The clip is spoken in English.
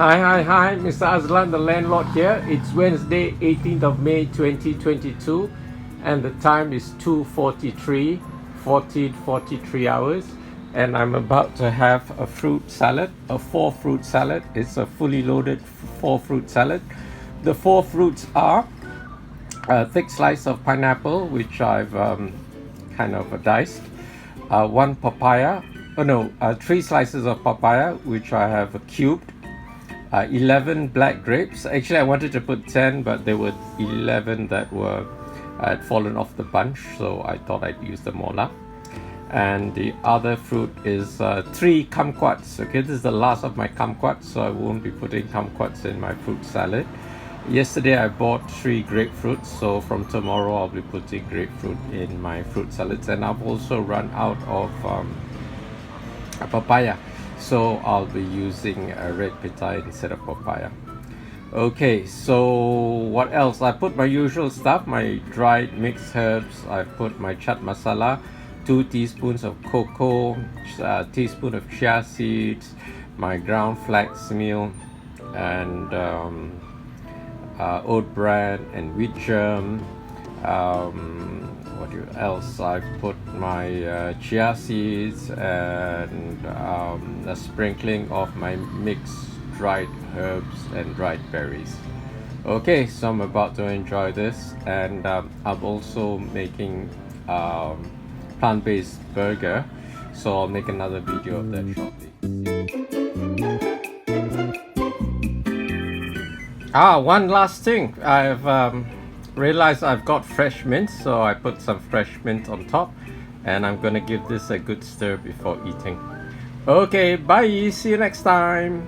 Hi, Mr. Azlan, the landlord here. It's Wednesday, 18th of May 2022, and the time is 2:43, 14:43 hours, and I'm about to have a fruit salad, a 4-fruit salad. It's a fully loaded 4-fruit salad. The 4 fruits are a thick slice of pineapple, which I've kind of diced, 1 papaya, 3 slices of papaya, which I have cubed, 11 black grapes. Actually, I wanted to put 10, but there were 11 that were had fallen off the bunch, so I thought I'd use them all up. And the other fruit is 3 kumquats. Okay, this is the last of my kumquats, so I won't be putting kumquats in my fruit salad. Yesterday I bought 3 grapefruits, so from tomorrow I'll be putting grapefruit in my fruit salads. And I've also run out of a papaya, so I'll be using a red pitaya instead of papaya. Okay, so what else? I put my usual stuff, my dried mixed herbs. I put my chaat masala, 2 teaspoons of cocoa, a teaspoon of chia seeds, my ground flax meal, and oat bran and wheat germ. What else? I've put my chia seeds and a sprinkling of my mixed dried herbs and dried berries. Okay, so I'm about to enjoy this, and I'm also making plant-based burger, so I'll make another video of that shortly. One last thing. I've realized I've got fresh mint, so I put some fresh mint on top, and I'm gonna give this a good stir before eating. Okay, bye, see you next time.